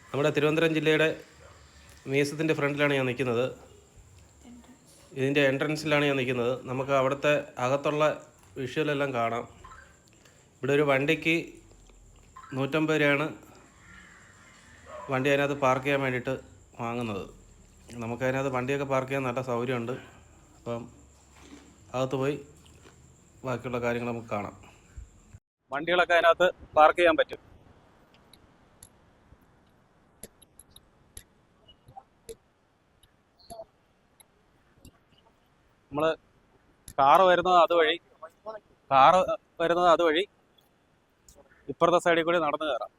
നമ്മുടെ തിരുവനന്തപുരം ജില്ലയുടെ മ്യൂസിയത്തിൻ്റെ ഫ്രണ്ടിലാണ് ഞാൻ നിൽക്കുന്നത്. ഇതിൻ്റെ എൻട്രൻസിലാണ് ഞാൻ നിൽക്കുന്നത്. നമുക്ക് അവിടുത്തെ അകത്തുള്ള വിഷ്വലെല്ലാം കാണാം. ഇവിടെ ഒരു വണ്ടിക്ക് 150 രൂപയാണ് വണ്ടി അതിനകത്ത് പാർക്ക് ചെയ്യാൻ വേണ്ടിയിട്ട് വാങ്ങുന്നത്. നമുക്കതിനകത്ത് വണ്ടിയൊക്കെ പാർക്ക് ചെയ്യാൻ നല്ല സൗകര്യമുണ്ട്. അപ്പം അകത്ത് പോയി ബാക്കിയുള്ള കാര്യങ്ങൾ നമുക്ക് കാണാം. വണ്ടികളൊക്കെ അതിനകത്ത് പാർക്ക് ചെയ്യാൻ പറ്റും. നമ്മൾ കാറ് വരുന്നത് അതുവഴി ഇപ്പുറത്തെ സൈഡിൽ കൂടി നടന്നു കയറാം.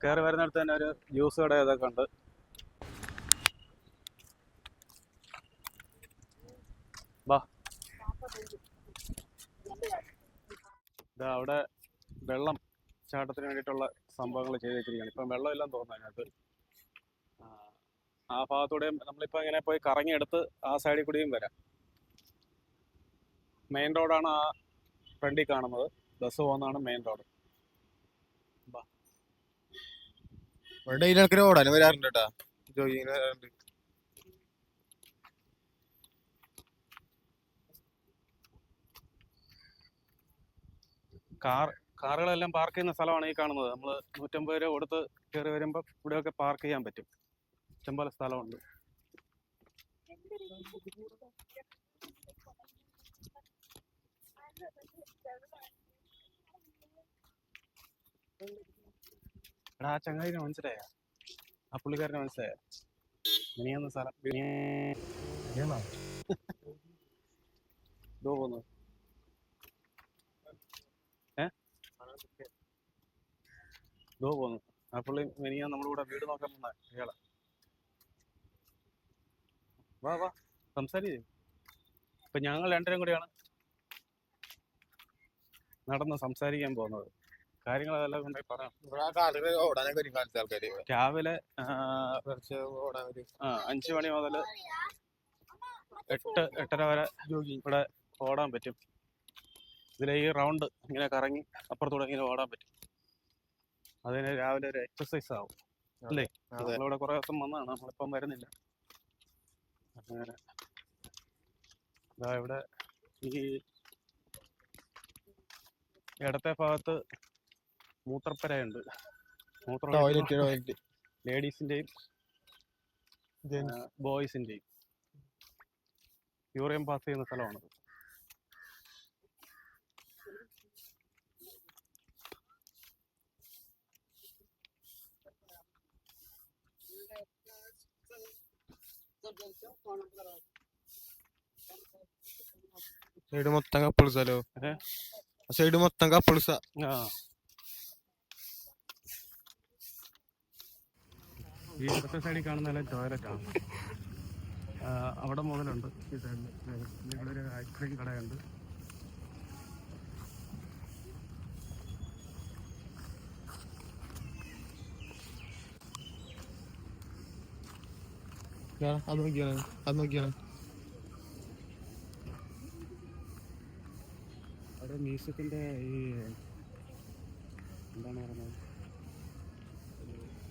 കയറി വരുന്നിടത്ത് തന്നെ ഒരു ജ്യൂസ് കട ഇതൊക്കെ ഉണ്ട്. ബാ, അവിടെ വെള്ളം ചാട്ടത്തിന് വേണ്ടിയിട്ടുള്ള സംഭവങ്ങൾ ചെയ്ത് വെച്ചിരിക്കുകയാണ്. ഇപ്പം വെള്ളമെല്ലാം തോന്നുന്നു അതിനകത്ത്. ആ ഭാഗത്തൂടെയും നമ്മളിപ്പോൾ ഇങ്ങനെ പോയി കറങ്ങിയെടുത്ത് ആ സൈഡിൽ കൂടിയും വരാം. മെയിൻ റോഡാണ് ആ ഫ്രണ്ടിൽ കാണുന്നത്. ബസ് പോകുന്നതാണ് മെയിൻ റോഡ്. ഓടാനും വരാറുണ്ട് കേട്ടാ, ജോഗിങ്ങിന് വരാറുണ്ട്. കാറുകളെല്ലാം പാർക്ക് ചെയ്യുന്ന സ്ഥലമാണ് ഈ കാണുന്നത്. നമ്മൾ 150 രൂപ കൊടുത്ത് കയറി വരുമ്പോൾ ഇവിടെയൊക്കെ പാർക്ക് ചെയ്യാൻ പറ്റും. ഇഷ്ടംപോലെ സ്ഥലമുണ്ട്. എടാ, ആ ചങ്ങാതിനെ മനസ്സിലായ? ആ പുള്ളിക്കാരനെ മനസ്സിലായ? ഇനിയൊന്ന് സ്ഥലം ഇതോ പോന്നു. ഇതോ പോന്നു. ആ പുള്ളി ഇനിയാ നമ്മുടെ കൂടെ വീട് നോക്കാൻ വന്ന ഇയാളെ. വാ സംസാരിച്ചേ. ഇപ്പൊ ഞങ്ങൾ രണ്ടുപേരും കൂടിയാണ് നടന്ന് സംസാരിക്കാൻ പോകുന്നത്. കാര്യങ്ങളെല്ലാം കൊണ്ടുപോയി പറയാം. രാവിലെ 5 മണി മുതൽ 8-8:30 വരെ ഇവിടെ ഓടാൻ പറ്റും. ഇതിലെ ഈ റൗണ്ട് ഇങ്ങനെ കറങ്ങി അപ്പുറത്തൂടെ ഇങ്ങനെ ഓടാൻ പറ്റും. അതിന് രാവിലെ ഒരു എക്സസൈസ് ആവും അല്ലേ? നമ്മളിവിടെ കുറെ ദിവസം വന്നതാണ്, നമ്മളിപ്പം വരുന്നില്ല. അങ്ങനെ ഇവിടെ ഈ ഇടത്തെ ഭാഗത്ത് മൂത്രപ്പരയുണ്ട്. ലേഡീസിന്റെയും ബോയ്സിന്റെയും യൂറിയം പാസ് ചെയ്യുന്ന സ്ഥലമാണത്. സൈഡ് മൊത്തം കപ്പിൾസാലോ. സൈഡ് മൊത്തം കപ്പിൾസാ. ഈ ഇടത്തെ സൈഡിൽ കാണുന്ന ടോയ്ലറ്റാണ്. അവിടെ മുതലുണ്ട് ഈ സൈഡിൽ. ഇവിടെ ഒരു ഐസ്ക്രീം കടയുണ്ട്. അത് നോക്കിയാണ് അവിടെ മ്യൂസിയത്തിൻ്റെ ഈ എന്താണ് പറയുന്നത്,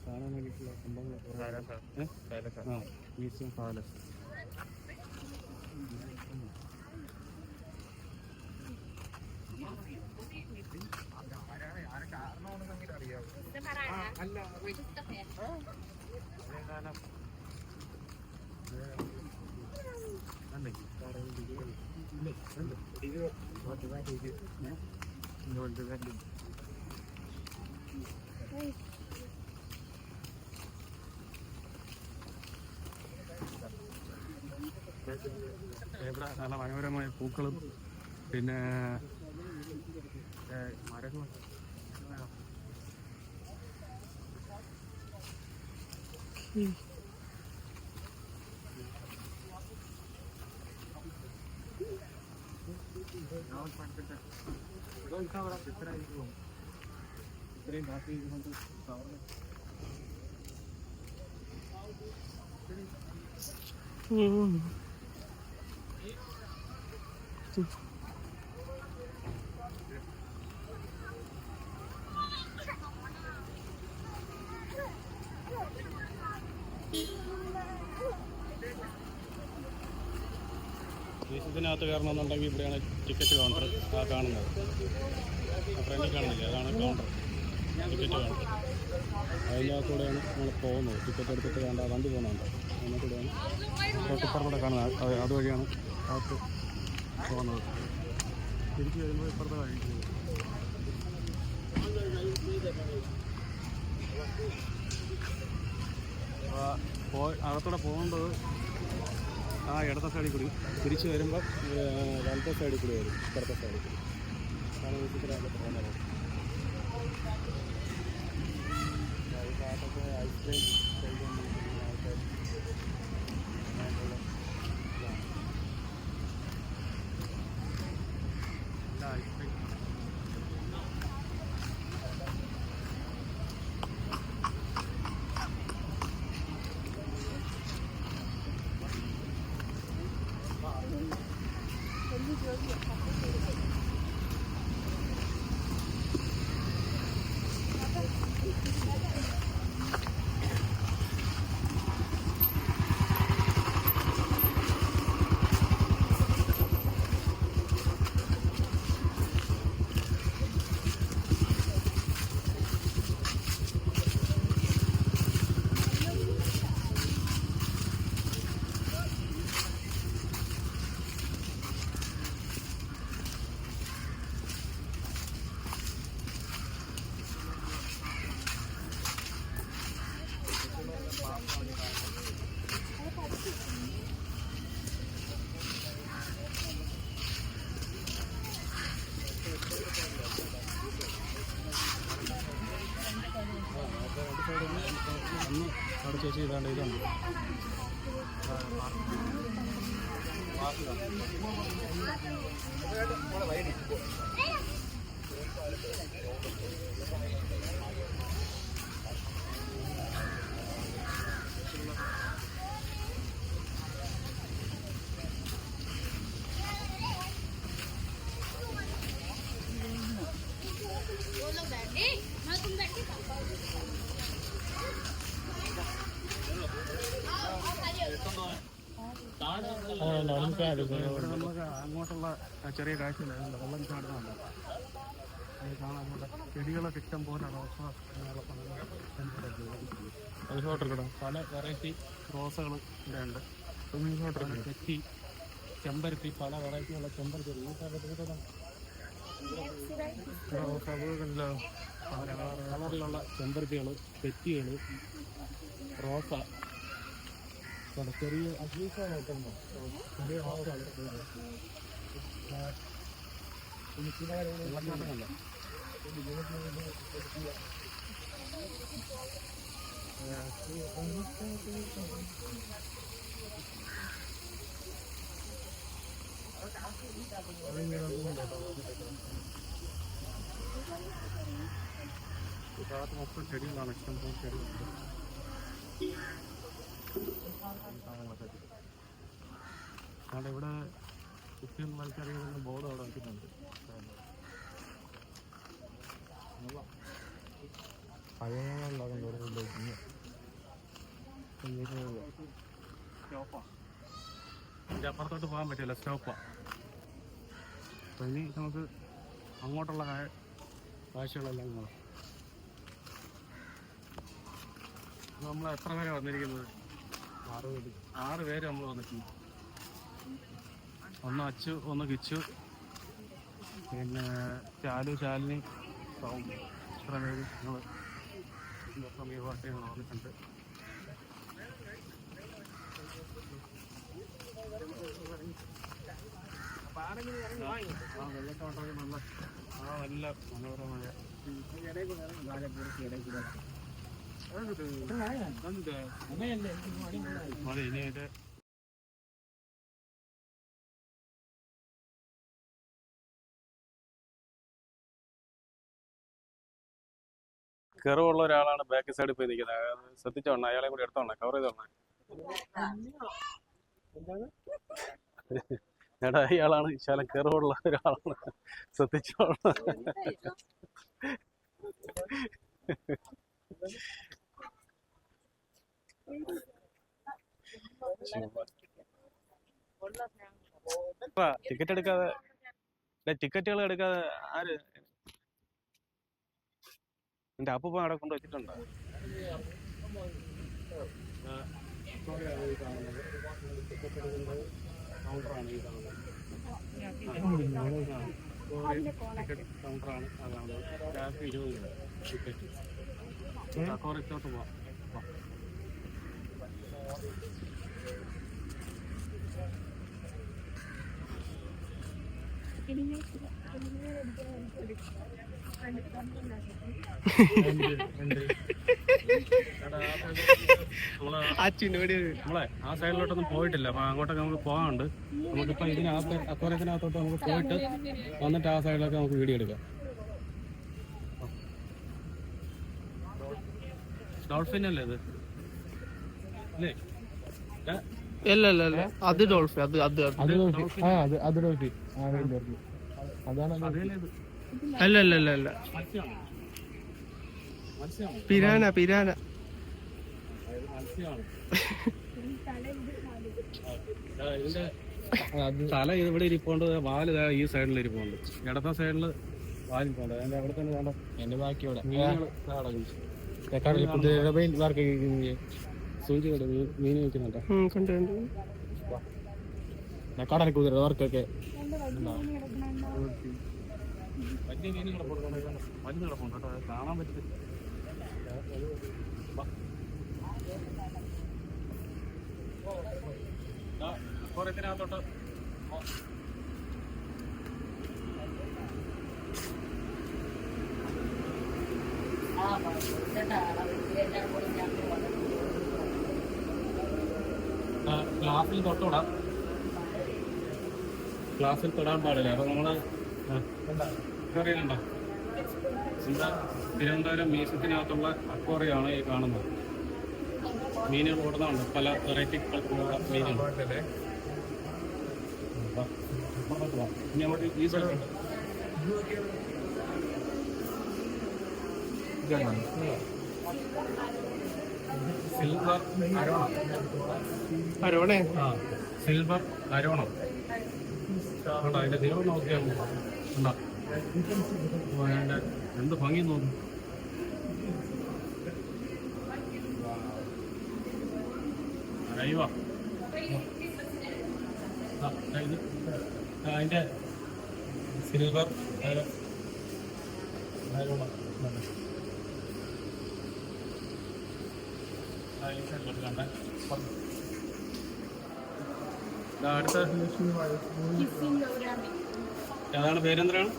കാണാൻ വേണ്ടിയിട്ടുള്ള സംഭവങ്ങളൊക്കെ. Museum palace. ഇവിടെ നല്ല മനോഹരമായ പൂക്കളും പിന്നെ മരങ്ങളും. ഇത്രയും കാപ്പി കൊണ്ട് മ്യൂസിയത്തിനകത്ത് കയറണമെന്നുണ്ടെങ്കിൽ ഇവിടെയാണ് ടിക്കറ്റ് കൗണ്ടർ ആ കാണുന്നത്. ആ ഫ്രണ്ടിൽ കാണുന്നില്ല, അതാണ് കൗണ്ടർ, ടിക്കറ്റ് കൗണ്ടർ. അതിൻ്റെ അകത്തൂടെയാണ് നമ്മൾ പോകുന്നത്. ടിക്കറ്റ് എടുത്തിട്ട് വേണ്ട വണ്ടി പോകുന്നുണ്ട്, അതിനകത്തൂടെയാണ് ഇപ്പുറത്തൂടെ കാണുന്നത്. അതുവഴിയാണ് അകത്ത് പോകുന്നത്. തിരിച്ച് വരുമ്പോൾ ഇപ്പുറത്തെ വഴി. അകത്തൂടെ പോകേണ്ടത് ആ ഇടത്തെ സൈഡിൽ കൂടി, തിരിച്ച് വരുമ്പോൾ വലത്തെ സൈഡിൽ കൂടി വരും, ഇപ്പുറത്തെ സൈഡിൽ കൂടി. അതാണ് മ്യൂസിയത്തിനകത്ത് പോകുന്നത്. ഈ ഭാഗത്തൊക്കെ ഐസ്ക്രീം കഴിക്കാൻ ആൾക്കാർ ഐസ്ക്രീം. ഒന്ന് അവിടെ ചേച്ചി ഇതാണ്ട് ഇതുണ്ട്. നമുക്ക് അങ്ങോട്ടുള്ള ചെറിയ കാഴ്ചയില്ല, വെള്ളം ചാടുന്നുണ്ട്. അത് കാണാൻ ചെടികളൊക്കെ ഇഷ്ടം പോലെ റോസ പല വെറൈറ്റി റോസകൾ ഇവിടെ ഉണ്ട്. തെച്ചി, ചെമ്പരത്തി, പല വെറൈറ്റിയുള്ള ചെമ്പരത്തി. ഈ കളറിലുള്ള ചെമ്പരത്തികൾ, തെച്ചികൾ, റോസ, ചെറിയ അഗ്രീസാണ്. ചെറിയ റോസാണ്. വെള്ളച്ചാട്ടമല്ല, ഭാഗത്ത് മൊത്തം ചെടികളാണ്, ഇഷ്ടം പോലെ ചെടികളുണ്ട്. അവിടെ ഇവിടെ കുട്ടികൾ മത്സരിക്കുന്ന ബോർഡ് അവിടെ വയ്ക്കുന്നുണ്ട്. ഇതിൻ്റെ അപ്പുറത്തോട്ട് പോകാൻ പറ്റില്ല, സ്റ്റോപ്പാണ്. അപ്പോൾ ഇനി നമുക്ക് അങ്ങോട്ടുള്ള കാഴ്ചകളെല്ലാം കാണാം. നമ്മൾ എത്ര പേരെ വന്നിരിക്കുന്നത്? 6 പേര് നമ്മൾ വന്നിട്ടുണ്ട്. ഒന്ന് അച്ചു, ഒന്ന് കിച്ചു, പിന്നെ ശാലിനി, ഇത്ര പേര് ഞങ്ങൾ സമീപമായിട്ട് ഞങ്ങൾ വന്നിട്ടുണ്ട്. വെള്ളച്ചാട്ടം നല്ല മനോഹരമായ അതെ. ഇനി ഇത് കെറുള്ള ഒരാളാണ് ബാക്ക് സൈഡിൽ പോയി നിൽക്കുന്നത്. ശ്രദ്ധിച്ചോണം, അയാളെ കൂടി എടുത്തോണേ, കവർ ചെയ്തോണേ. എടാ, ഇയാളാണ് ശാലം കെറുള്ള ഒരാളാണ്, ശ്രദ്ധിച്ചോണം. ടിക്കറ്റ് എടുക്കാതെ ടിക്കറ്റുകൾ എടുക്കാതെ ആര് എന്റെ അപ്പൂപ്പ അവിടെ കൊണ്ട് വെച്ചിട്ടുണ്ടോ? ടിക്കറ്റ് എടുക്കുന്നത് കൗണ്ടറാണ് ഈ കാണുന്നത്. ടിക്കറ്റ് കൗണ്ടറാണ് അതാണ്. ഒരാൾക്ക് 20 രൂപ ടിക്കറ്റ്. അക്കോറത്തോട്ട് പോവാം. നമ്മളെ ആ സൈഡിലോട്ടൊന്നും പോയിട്ടില്ല. അപ്പൊ അങ്ങോട്ടൊക്കെ നമുക്ക് പോകാനുണ്ട്. നമുക്കിപ്പോ ഇതിനകത്ത് അക്വാറിയത്തിനകത്തോട്ട് നമുക്ക് പോയിട്ട് വന്നിട്ട് ആ സൈഡിലൊക്കെ നമുക്ക് വീഡിയോ എടുക്കാം. ഡോൾഫിൻ അല്ലേ ഇത്? അല്ലേ? അല്ല അല്ല അല്ല, അത് ഡോൾഫിൻ. അത് അത് അത് ഡോൾഫിൻ. അത് ഡോൾഫിൻ. അതാണ്. അല്ല അല്ല അല്ല അല്ല, മത്സ്യമാണ്. Piranha piranha. മത്സ്യമാണ്. ഇതിന്റെ തല ഇവിടെ ഇരിപ്പുണ്ട്, വാല് ഈ സൈഡിൽ ഇരിപ്പുണ്ട്, ഇടത്തെ സൈഡില് വാലിരിപ്പുണ്ട്. അതിന്റെ അവിടെ തന്നെ വേണ്ട എന്റെ ബാക്കി ഇവിടെ സൂചി മീൻ വെക്കുന്നുണ്ടോ? കടൽ കുതിര വർക്കൊക്കെ വലിയ മീനുകളെ വലുത് കിടപ്പുണ്ട് കേട്ടോ. അത് കാണാൻ പറ്റില്ല. അക്വാറിയത്തിനകത്തോട്ട് ഗ്ലാസ്സിൽ തൊട്ടുവിടാം. ഗ്ലാസ്സിൽ തൊടാൻ പാടില്ല. അപ്പൊ നമ്മള് അറിയുന്നുണ്ടോ? എന്താ തിരുവനന്തപുരം മ്യൂസിയത്തിനകത്തുള്ള അക്വാറിയമാണ് ഈ കാണുന്നത്. മീനുകൾ ഓടുന്നുണ്ട്, പല വെറൈറ്റി മീനുകൾ. ഇനി അങ്ങോട്ട് ഈ സൈഡിലുണ്ട്. സിൽവർ അരോണേ. സിൽവർ അരോണം. അതിന്റെ ദൈവം നോക്കിയാൽ ഉണ്ടോ? അതിന്റെ എന്ത് ഭംഗി തോന്നുന്നു. അയ്യോ ഇത് അതിന്റെ സിൽവർ അരോണം. അടുത്ത ഏതാണ് പേരെന്താണ്?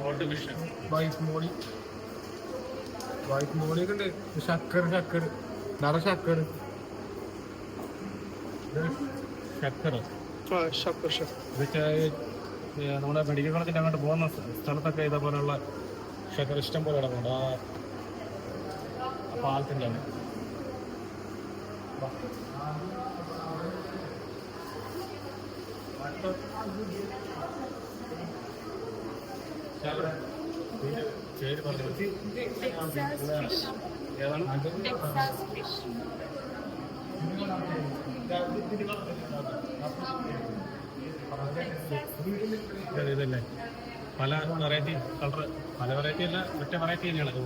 Gold fish. വൈറ്റ് മോളിയൊക്കെ ഉണ്ട്. ശക്കർ നിറ ശക്കർ. നമ്മുടെ മെഡിക്കൽ കോളേജിന്റെ അങ്ങോട്ട് പോകുന്ന സ്ഥലത്തൊക്കെ ഇതേപോലെയുള്ള ശക്കർ ഇഷ്ടം പോലെ കിടക്കുന്നുണ്ട്. ആ പാലത്തിൻ്റെ ആണ്. പേര് പറഞ്ഞു ഏതാണ്? ഇതല്ലേ പല വെറൈറ്റി കളർ, പല വെറൈറ്റി അല്ല, മറ്റേ വെറൈറ്റി തന്നെയാണ് ഇത്.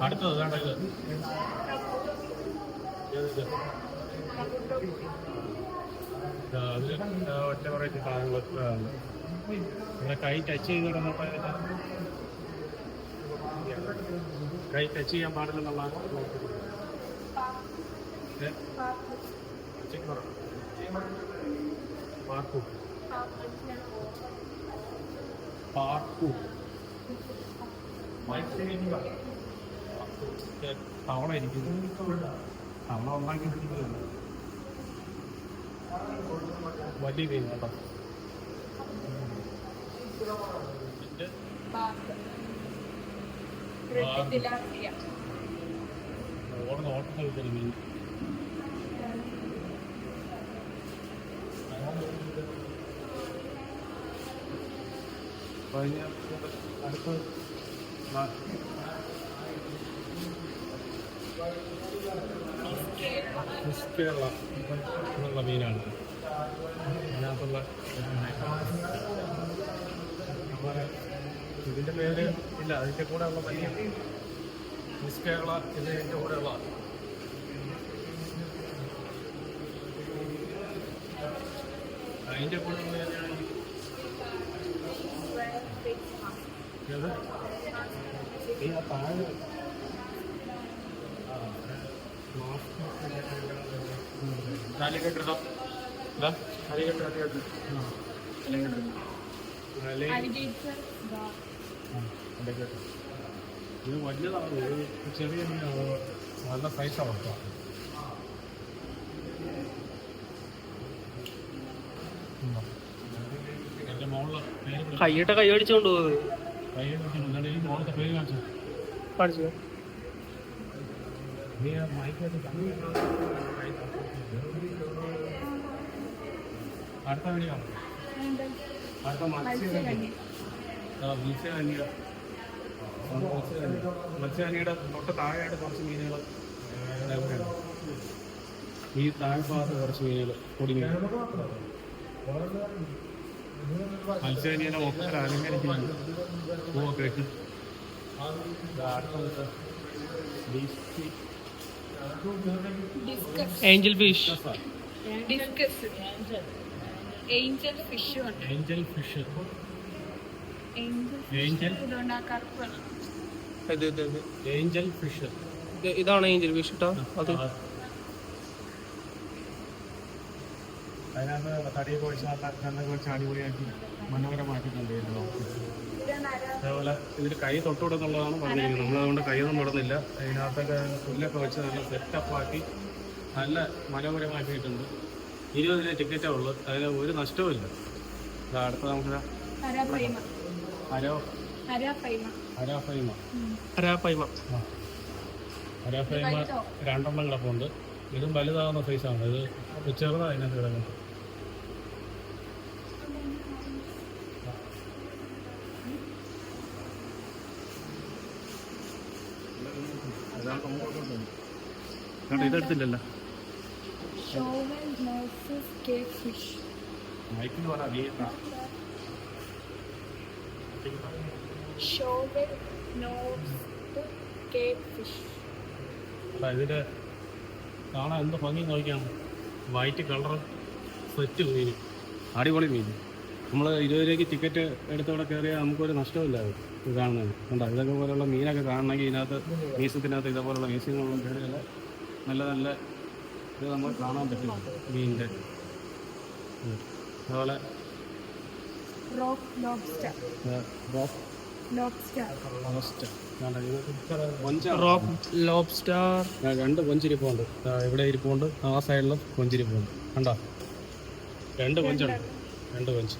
അടുത്തത് ഇതാണ്. അതിൽ ഒറ്റ വെറൈറ്റി സാധനങ്ങൾ ഇവിടെ കൈ ടച്ച് ചെയ്ത് കിടന്നപ്പോൾ കൈ ടച്ച് ചെയ്യാൻ പാടില്ലെന്നുള്ള പാർക്കു പാർക്കു തവണ ഇരിക്കുന്നു. തവണ ഒന്നാക്കി പിടിക്കുന്നുണ്ട്. വലിയ മീൻ കേട്ടോ. ഓടുന്ന ഓട്ടം കളിക്കുന്ന മീൻ. അടുത്ത് ഫിസ്കേള എന്നുള്ള മീനാണ് അതിനകത്തുള്ള നമ്മുടെ ഇതിൻ്റെ പേര് ഇല്ല, അതിൻ്റെ കൂടെ ഉള്ള പയ്യ ഫിസ്കേള ഇതിൻ്റെ കൂടെ ഉള്ള അതിൻ്റെ കൂടെ ഉള്ള ഏത് ഈ ആ താഴെ ഇത് വലിയതാണ്, ഇത് ചെറിയ മീനാണ്, നല്ല സൈസാണ് കേട്ടോ. എൻ്റെ മോളിൽ പേര് കൈയിട്ട് കൈ അടിച്ചോണ്ട് പോകുന്നത് കൈ എന്നിട്ട് ഈ മോളത്തെ പേര് കാണിച്ചു കാണിച്ചു. നീ മൈക്കായിട്ട് അടുത്ത വീഡിയോ അടുത്ത മത്സ്യകന്യയുടെ തൊട്ട് താഴെയായിട്ട് കുറച്ച് മീനുകൾ ഈ താഴ്ഭാഗത്ത് കുറച്ച് മീനുകൾ പൊടിമീൻ മത്സ്യകന്യയുടെ മൊത്തത്തിൽ അലങ്കരിക്കുന്നുണ്ട് പൂവൊക്കെ ഇട്ട്. അടുത്ത Angel fish, Angel fish Angel fish Angel fish ഇതാണ് ഏഞ്ചൽ ഫിഷ് കേട്ടോ. അത് അതിനകത്ത് തടിയൊക്കെ വെച്ച് കണ്ണൊക്കെ വെച്ച് അടിപൊളിയാക്കി മനോഹരമാക്കിയിട്ടുണ്ടായിരുന്നു. അതേപോലെ ഇതിൽ കൈ തൊട്ടുവിടുന്നുള്ളതാണ് പറഞ്ഞിരിക്കുന്നത്. നമ്മളതുകൊണ്ട് കൈയൊന്നും വിടുന്നില്ല. അതിനകത്തൊക്കെ പുല്ലൊക്കെ വെച്ച് നല്ല സെറ്റപ്പാക്കി നല്ല മനോഹരമാക്കിയിട്ടുണ്ട്. 20 രൂപ ടിക്കറ്റേ ഉള്ളൂ, അതിന് ഒരു നഷ്ടവുമില്ല. അടുത്ത നമുക്ക് അരാപ്പൈമ. അരാഫൈമ 2 എണ്ണം കിടപ്പുണ്ട്. ഇതും വലുതാവുന്ന സൈസാണ്. ഇത് ചെറുതാണ് അതിനകത്ത് കിടക്കുന്നത്. ഇതെടുത്തില്ലല്ലോ മൈക്കിൽ പറ. ഇതിന്റെ കാണാൻ എന്ത് ഭംഗി നോക്കിയാണ്. വൈറ്റ് കളർ സെറ്റ് മീൻ, അടിപൊളി മീൻ. നമ്മൾ 20 രൂപയ്ക്ക് ടിക്കറ്റ് എടുത്തവിടെ കയറിയാൽ നമുക്കൊരു നഷ്ടമില്ല ഇത് കാണുന്നത്. കണ്ടോ, ഇതൊക്കെ പോലെയുള്ള മീനൊക്കെ കാണണമെങ്കിൽ ഇതിനകത്ത് മ്യൂസിയത്തിനകത്ത് ഇതേപോലുള്ള മ്യൂസിയങ്ങളും കയറിയാൽ നല്ല നല്ല ഇത് നമ്മൾ കാണാൻ പറ്റും മീനിൻ്റെ. അതുപോലെ രണ്ട് കൊഞ്ചിരിപ്പുണ്ട്. ഇവിടെ ഇരിപ്പുണ്ട്, ആ സൈഡിലും കൊഞ്ചിരിപ്പുണ്ട്. കണ്ടോ, 2 കൊഞ്ചുണ്ട്, 2 കൊഞ്ച്.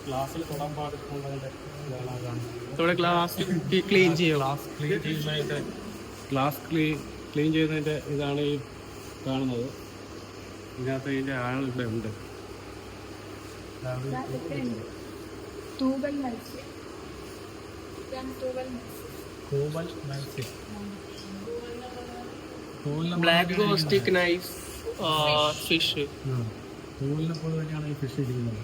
ഗ്ലാസ്സിൽ തൊടാൻ പാടില്ല. ഗ്ലാസ് ക്ലീൻ ചെയ്യുന്നതിൻ്റെ ഇതാണ് ഈ കാണുന്നത്. ഇതിനകത്ത് ഇതിൻ്റെ ആൾ ഇവിടെ ഉണ്ട്. Black ghost knife fish. തൂവലിനെ പോലെ തന്നെയാണ് ഈ ഫിഷ് ഇരിക്കുന്നത്.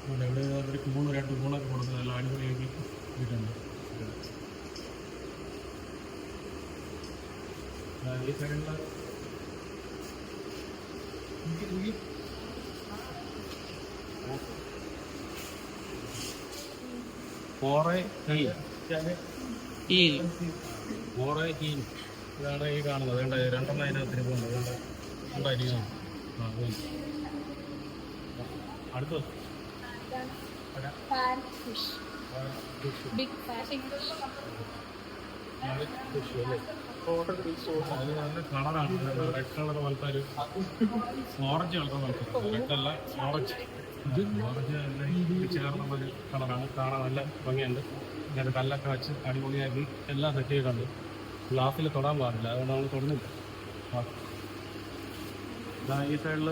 ഇവിടെ ഒരു കൂണ്, 2 കൂണൊക്കെ കൊടുക്കുന്നത് നല്ല അടിപൊളിയാക്കി ഇട്ടിട്ടുണ്ട്. ഈ സൈഡിലുള്ള ഇതാണ് ഈ കാണുന്നത്. 2 എണ്ണം അതിനകത്ത് ഇരിപ്പുണ്ട്. ഉണ്ടായിരിക്കണം. അടുത്തത് അത് നല്ല കളറാണ്. റെഡ് കളർ പോലത്തെ ഒരു ഓറഞ്ച് കളർ പോലത്തെ, റെഡല്ല ഓറഞ്ച്. ഓറഞ്ച് എല്ലാം ചേർന്നുള്ളൊരു കളറാണ്. കാണാൻ നല്ല ഭംഗിയുണ്ട്. ഞാൻ കല്ലൊക്കെ വെച്ച് അടിപൊളിയാക്കി എല്ലാം സെറ്റ് ചെയ്തിട്ടുണ്ട്. ഗ്ലാസ്സിൽ തൊടാൻ പാടില്ല, അതുകൊണ്ട് നമ്മൾ തൊടുന്നില്ല. ഈ സൈഡിൽ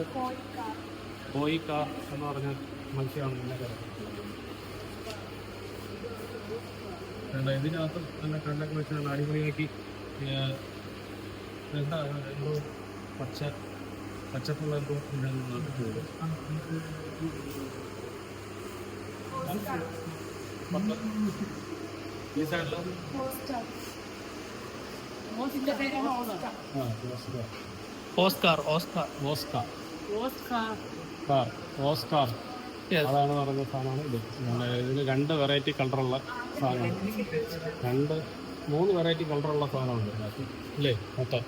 കോയിക്കാർ എന്ന് പറഞ്ഞ മത്സ്യമാണ് പിന്നെ കിടക്കുന്നത്. ഇതിനകത്ത് നല്ല കല്ലൊക്കെ വെച്ച് നല്ല അടിപൊളിയാക്കി എന്താ എന്തോ പച്ചപ്പുള്ള എന്തോ നാട്ടിൽ ഈ സൈഡിൽ ഓസ്കാർ അതാണ് പറയുന്ന സാധനമാണ് ഇത്. ഇതിന് 2 വെറൈറ്റി കളറുള്ള സാധനമാണ്. 3 വെറൈറ്റി കളറുള്ള സാധനമുണ്ട് അല്ലേ മൊത്തം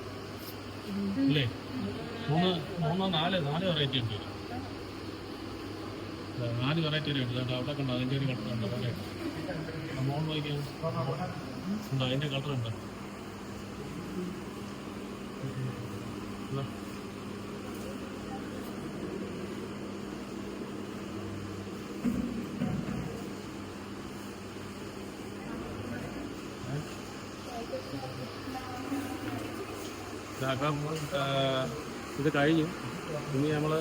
അല്ലേ? 4 വെറൈറ്റി ഉണ്ട്. 4 വെറൈറ്റി ഉണ്ട്. അവിടെ കണ്ടോ അതിൻ്റെ ഒരു കളറുണ്ട്. അല്ലേ മോൾ വായിക്കാൻ ഉണ്ടോ അതിൻ്റെ കളറുണ്ട്. അപ്പം ഇത് കഴിഞ്ഞു. ഇനി നമ്മൾ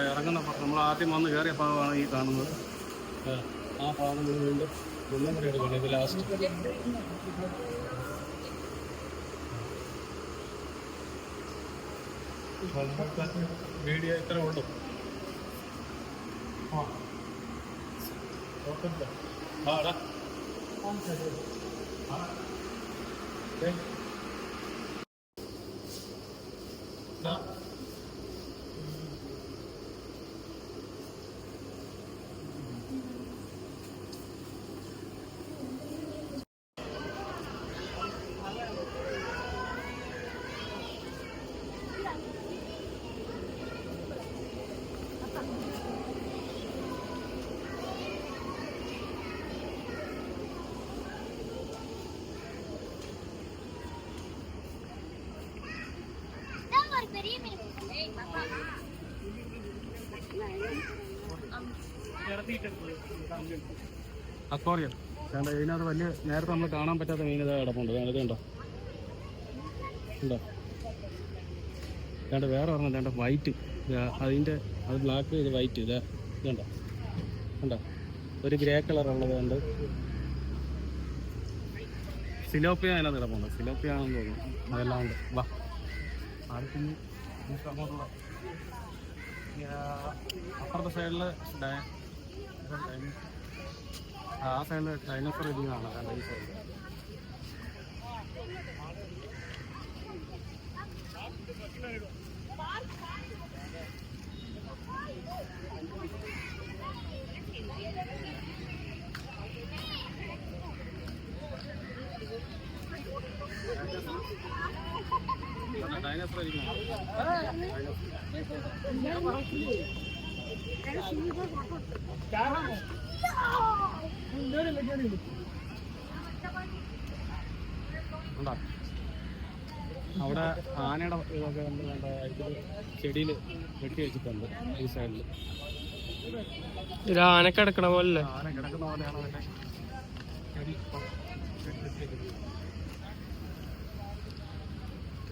ഇറങ്ങുന്ന നമ്മൾ ആദ്യം വന്ന് കയറിയ ഭാഗമാണ് ഈ കാണുന്നത്. ആ ഭാഗം വീണ്ടും ഒന്നും കൂടി എടുക്കണം. ഇത് ലാസ്റ്റ് വീഡിയോ ഇത്ര ഉള്ളൂ. ആടാ അക്വാറിയം വേണ്ട. ഇതിനകത്ത് വലിയ നേരത്തെ നമ്മൾ കാണാൻ പറ്റാത്ത മീൻ ഇതാ കിടപ്പുണ്ട്. ഇത് കണ്ടോ ഉണ്ടോ? വേണ്ട വേറെ പറഞ്ഞ വേണ്ട വൈറ്റ് അതിൻ്റെ അത് ബ്ലാക്ക് ഇത് വൈറ്റ് ഇത് കണ്ടോ കണ്ടോ ഒരു ഗ്രേ കളറുള്ളത് ഉണ്ട്. സിലോപ്പിയ അതിനകത്ത് കിടപ്പുണ്ട്. സിലോപ്പിയ ആണെന്ന് തോന്നുന്നു. അതെല്ലാം ഉണ്ട്. വാ ആർക്കും അങ്ങോട്ടുള്ള അപ്പുറത്തെ സൈഡിൽ ആ സൈഡിൽ ഡൈനോസർ ഇരിക്കുന്നതാണ്. കാരണം ഈ സൈഡിൽ ഡൈനോസർ ഉണ്ടോ? അവിടെ ആനയുടെ ഇതൊക്കെ വേണ്ട ചെടിയിൽ വെട്ടി വെച്ചിട്ടുണ്ട്. ഈ സൈഡിൽ ആന കിടക്കണ പോലെ ആന കിടക്കുന്ന പോലെയാണ് അതിൻ്റെ ചെടി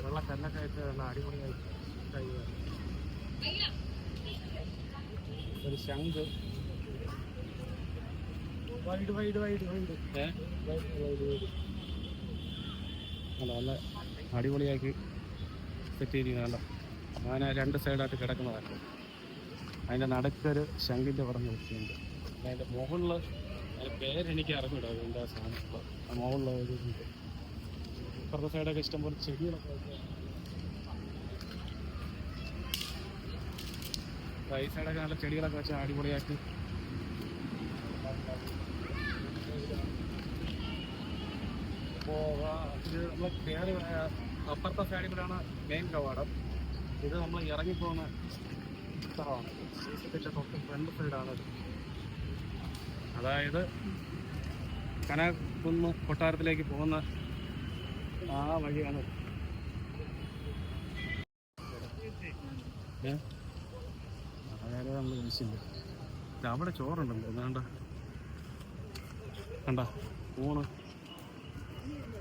വെള്ളക്കല്ലൊക്കെ ആയിട്ട് നല്ല അടിപൊളിയായി ഒരു ശംഖ് വൈഡ് അല്ല നല്ല അടിപൊളിയാക്കി സെറ്റ് ചെയ്തിരിക്കുന്നതല്ല. അങ്ങനെ 2 സൈഡായിട്ട് കിടക്കുന്നതാണ്. അതിൻ്റെ നടുക്കൊരു ശംഖിൻ്റെ പുറം വെച്ചിട്ടുണ്ട്. അതിൻ്റെ മുകളിൽ അതിൻ്റെ പേരെനിക്ക് അറിഞ്ഞിടും. അതിൻ്റെ സാധനങ്ങൾ ആ മുകളിൽ ഒരു ഇപ്പുറത്തെ സൈഡൊക്കെ ഇഷ്ടംപോലെ ചെടികളൊക്കെ ഈ സൈഡൊക്കെ നല്ല ചെടികളൊക്കെ വെച്ച് അടിപൊളിയാക്കി ഇത് നമ്മൾ കയറി അപ്പുറത്തെ സൈഡിൽ കൂടെയാണ് മെയിൻ കവാടം. ഇത് നമ്മൾ ഇറങ്ങിപ്പോകുന്ന സ്ഥലമാണ്. തൊട്ട് ഫ്രണ്ട് സൈഡാണത്. അതായത് കനകുന്ന് കൊട്ടാരത്തിലേക്ക് പോകുന്ന ആ വഴിയാണ്. അതായത് നമ്മൾ കഴിച്ചില്ല. അവിടെ ചോറുണ്ടല്ലോ കണ്ട കണ്ട ഊണ്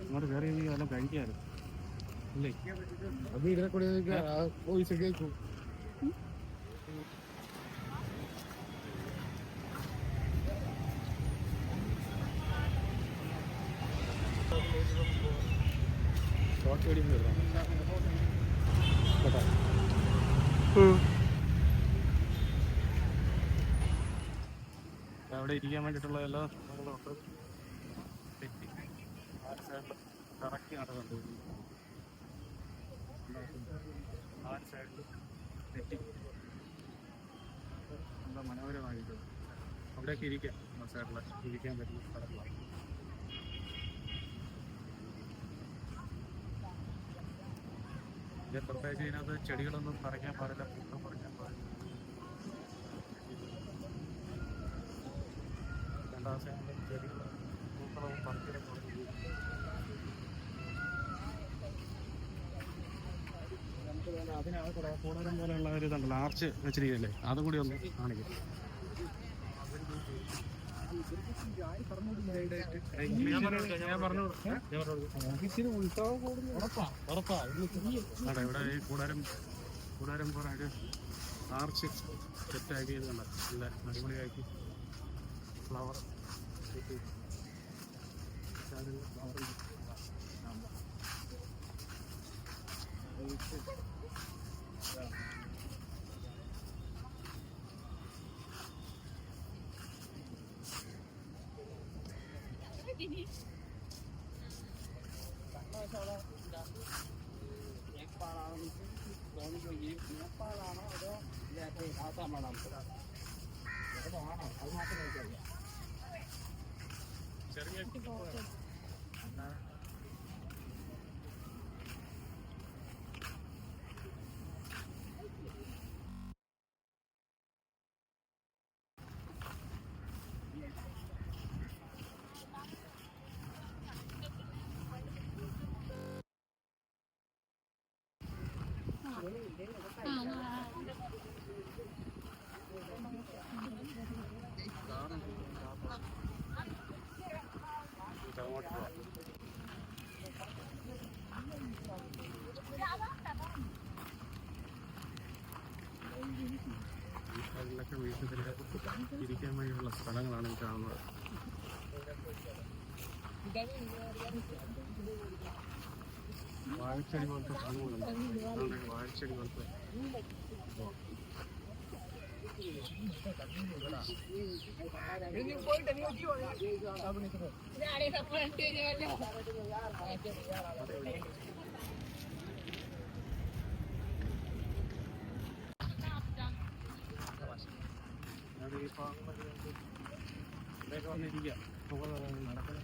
അങ്ങോട്ട് കയറി എല്ലാം കഴിക്കാറ് അല്ലേ? അത് ഇതിനെ കൂടെ പൈസ കേൾക്കും. കുറച്ച് വെടിയും വരുന്നു കേട്ടോ. അവിടെ ഇരിക്കാൻ വേണ്ടിയിട്ടുള്ള എല്ലാ സംഭവങ്ങളും ഉണ്ട്. തെറ്റി ആ സൈഡിൽ കറക്കി നടക്കുന്നുണ്ട്. ആ സൈഡിൽ തെറ്റി എന്താ മനോഹരമായിട്ട് അവിടെയൊക്കെ ഇരിക്കാം. ആ സൈഡിൽ ഇരിക്കാൻ പറ്റുന്ന സ്ഥലങ്ങളാണ്. ഇത് പ്രത്യേകിച്ച് ഇതിനകത്ത് ചെടികളൊന്നും പറിക്കാൻ പാടില്ല, പൂക്കൾ പറിക്കാൻ പാടില്ല. രണ്ടാം സൈഡിൽ ചെടികൾ പൂക്കളവും പറിക്കലും തുടങ്ങി. അതിനകത്ത് കൂടാരം പോലെയുള്ള ഒരു ഇതുണ്ടല്ലോ, ആർച്ച് വെച്ചിരിക്കുന്നില്ലേ, അതും കൂടി ഒന്ന് കാണിക്കും. അതെ, ഇവിടെ ഈ കൂടാരം പോലെ ഒരു ആർച്ച് സെറ്റാക്കിയത് കണ്ട നല്ല അടിപൊളിയാക്കി ഫ്ലവർ ചെറിയ ഇതിലൊക്കെ വീട്ടിൽ ഇരിക്കാൻ വേണ്ടിയുള്ള സ്ഥലങ്ങളാണ് ഈ കാണുന്നത്. വാഴച്ചെടി പോലത്തെ സാധനങ്ങളുണ്ട്. വാഴച്ചെടി പോലത്തെ ഈ ഭാഗങ്ങളൊക്കെ ഇവിടെയൊക്കെ വന്നിരിക്കുക. നടക്കുന്നത്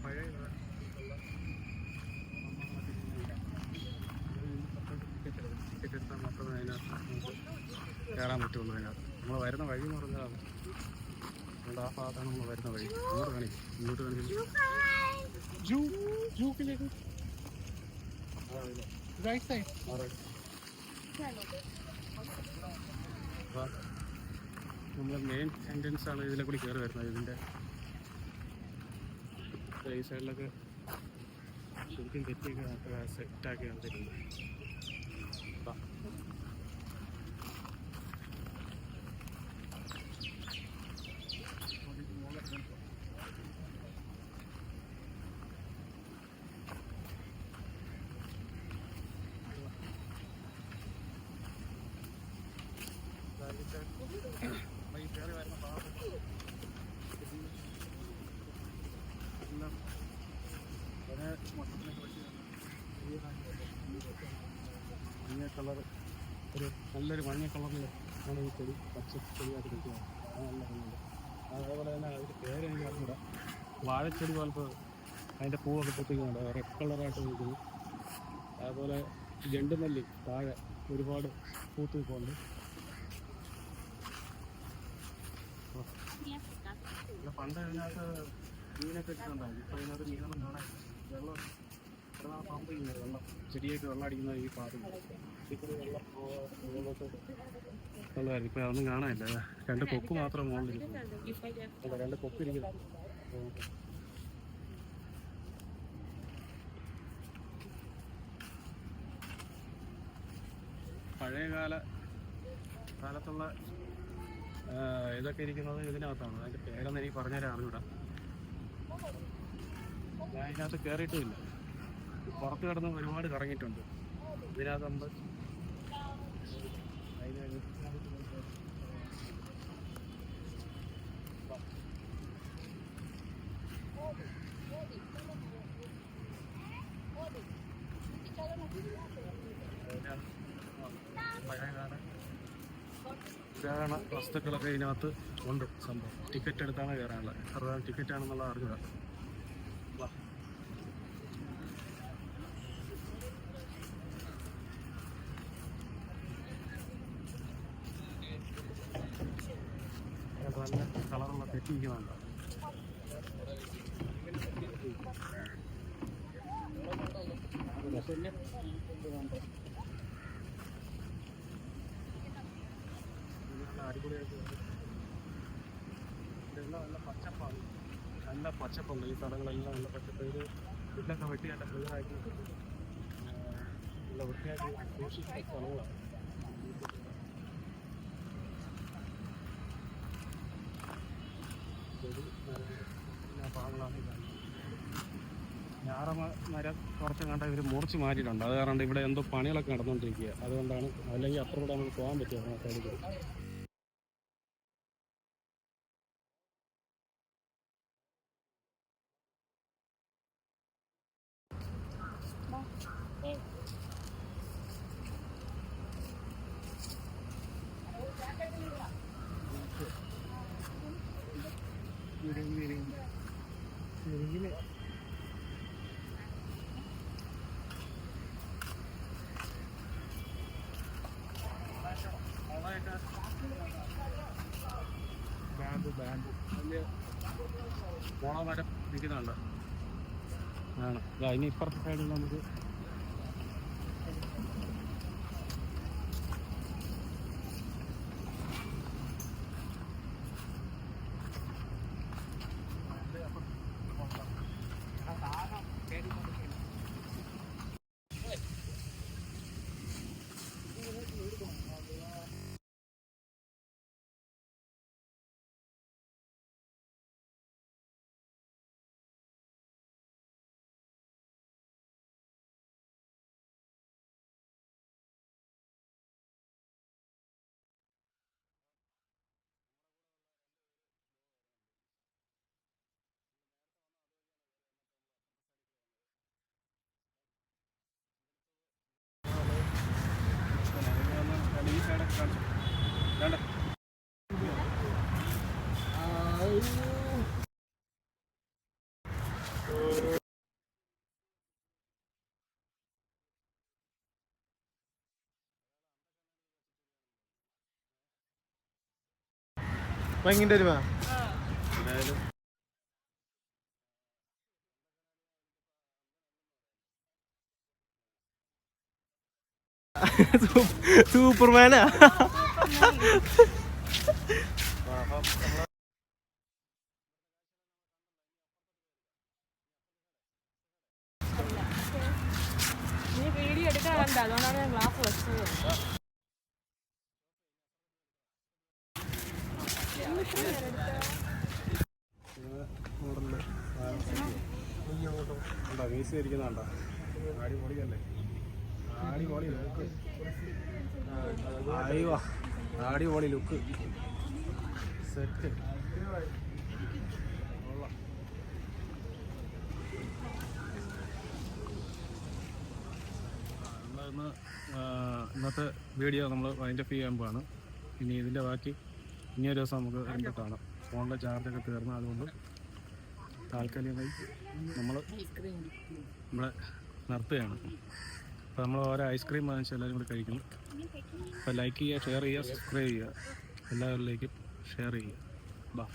പഴയ ടിക്കറ്റ് എടുത്താൽ മാത്രമേ അതിനകത്ത് നമുക്ക് കയറാൻ പറ്റുള്ളൂ. അതിനകത്ത് നമ്മൾ വരുന്ന വഴി എന്ന് പറഞ്ഞതാണ്. അതുകൊണ്ട് ആ ഭാഗത്താണ് നമ്മൾ വരുന്ന വഴി. അങ്ങോട്ട് കാണിക്കും, ഇങ്ങോട്ട് കാണിക്കും. നമ്മൾ മെയിൻ എൻട്രൻസ് ആണ് ഇതിലെ കൂടി കയറി വരുന്നത്. ഇതിൻ്റെ ഈ സൈഡിലൊക്കെ ശരിക്കും തെറ്റിയൊക്കെ സെറ്റാക്കി നടത്തിയിട്ടുണ്ട്. ഈ കയറി വരുന്ന ഭാഗത്ത് എല്ലാം മഞ്ഞ കളർ, ഒരു നല്ലൊരു മഞ്ഞ കളറിൽ ആണ് ഈ ചെടി, പച്ച ചെടിയായിട്ട് നിൽക്കുന്നത്. അത് നല്ല ഭംഗിയുണ്ട്. അതേപോലെ തന്നെ അതിൻ്റെ പേര് എനിക്ക് അറിഞ്ഞൂടാ. വാഴച്ചെടി പോലത്തെ അതിൻ്റെ പൂവൊക്കെ പൊട്ടിക്കുന്നുണ്ട്, റെഡ് കളറായിട്ട് നിൽക്കുന്നു. അതുപോലെ ജണ്ടുമല്ലി താഴെ ഒരുപാട് പൂത്ത് നിൽക്കുന്നുണ്ട്. പണ്ട് അതിനകത്ത് മീനൊക്കെ ഇട്ടുണ്ടായിരുന്നു. ഇപ്പോൾ അതിനകത്ത് മീനൊന്നും കാണാൻ വെള്ളം പമ്പ് ചെയ്യുന്നത് വെള്ളം ചെടിയൊക്കെ വെള്ളം അടിക്കുന്ന ഈ പാതി വെള്ളമായിരുന്നു. ഇപ്പം അതൊന്നും കാണാനില്ല. 2 കൊക്ക് മാത്രം മുകളിലിരിക്കുന്നു. അല്ല 2 കൊക്ക് ഇരിക്കുന്നു. പഴയ കാലത്തുള്ള ഇതൊക്കെ ഇരിക്കുന്നത് ഇതിനകത്താണ്. അതിൻ്റെ പേരൊന്നും എനിക്ക് പറഞ്ഞുതരാൻ അറിഞ്ഞൂടാ. ഞാൻ ഇതിനകത്ത് കയറിയിട്ടുമില്ല. പുറത്ത് കിടന്ന് ഒരുപാട് കറങ്ങിയിട്ടുണ്ട്. ഇതിനകത്ത് നമ്മൾ പഴയകാല പുരാതന വസ്തുക്കളൊക്കെ ഇതിനകത്ത് ഉണ്ട്. സംഭവം ടിക്കറ്റ് എടുത്താണ് കയറാനുള്ളത്. എത്ര രൂപ ടിക്കറ്റാണെന്നുള്ളത് അറിഞ്ഞൂടാ. നല്ല കളറുള്ള തെറ്റിയിരിക്കുന്നുണ്ട്. അടിപൊളിയായിട്ട് ഇതെല്ലാം നല്ല പച്ചപ്പാണ്. നല്ല പച്ചപ്പുണ്ട്. ഈ സ്ഥലങ്ങളെല്ലാം നല്ല പച്ചപ്പ്. ഇത് പുല്ലൊക്കെ വെട്ടിയായിട്ട് ക്ലിയറാക്കി നല്ല വൃത്തിയാക്കി സൂക്ഷിക്കുന്ന സ്ഥലങ്ങളാണ്. ഞാറമരം കുറച്ച് കണ്ട ഇവർ മുറിച്ച് മാറ്റിയിട്ടുണ്ട്. അത് കാരണം ഇവിടെ എന്തോ പണികളൊക്കെ നടന്നുകൊണ്ടിരിക്കുക. അതുകൊണ്ടാണ്, അല്ലെങ്കിൽ അപ്പുറം നമുക്ക് പോകാൻ പറ്റുമോ ആ സൈഡിൽ. ബാമ്പു വലിയ മുളമരം നിൽക്കുന്നുണ്ട്. ആണ് ഇനി ഇപ്പുറത്തെ സൈഡിൽ നമുക്ക് ഈ സൈഡൊക്കെ കാണിച്ചു. വേണ്ട ഭയങ്കര വരുവാ. എന്തായാലും സൂപ്പർമാനാ. വീഡിയോ എടുക്കാൻ കണ്ട, അതുകൊണ്ടാണ് ഞാൻ ഗ്ലാസ് വെച്ചത്. വീശി ഇരിക്കുന്നുണ്ടോ? അടിപൊളിയല്ലേ? അടിപൊളി ലുക്ക്. അയ്യോ അടിപൊളി ലുക്ക്. സെറ്റ്. ഇന്നത്തെ വീഡിയോ നമ്മൾ വൈൻഡപ്പ് ചെയ്യാൻ പോവാണ്. ഇനി ഇതിൻ്റെ ബാക്കി ഇനിയൊരു ദിവസം നമുക്ക് വീണ്ടും കാണാം. ഫോണിലെ ചാർജൊക്കെ തീർന്നു. അതുകൊണ്ട് താൽക്കാലികമായി നമ്മൾ ഇവിടെ നിർത്തുകയാണ്. അപ്പോൾ നമ്മൾ ഓരോ ഐസ്ക്രീം വാങ്ങിച്ച് എല്ലാവരും കൂടി കഴിക്കുന്നു. അപ്പോൾ ലൈക്ക് ചെയ്യുക, ഷെയർ ചെയ്യുക, സബ്സ്ക്രൈബ് ചെയ്യുക. എല്ലാവരിലേക്കും ഷെയർ ചെയ്യുക. ബാ.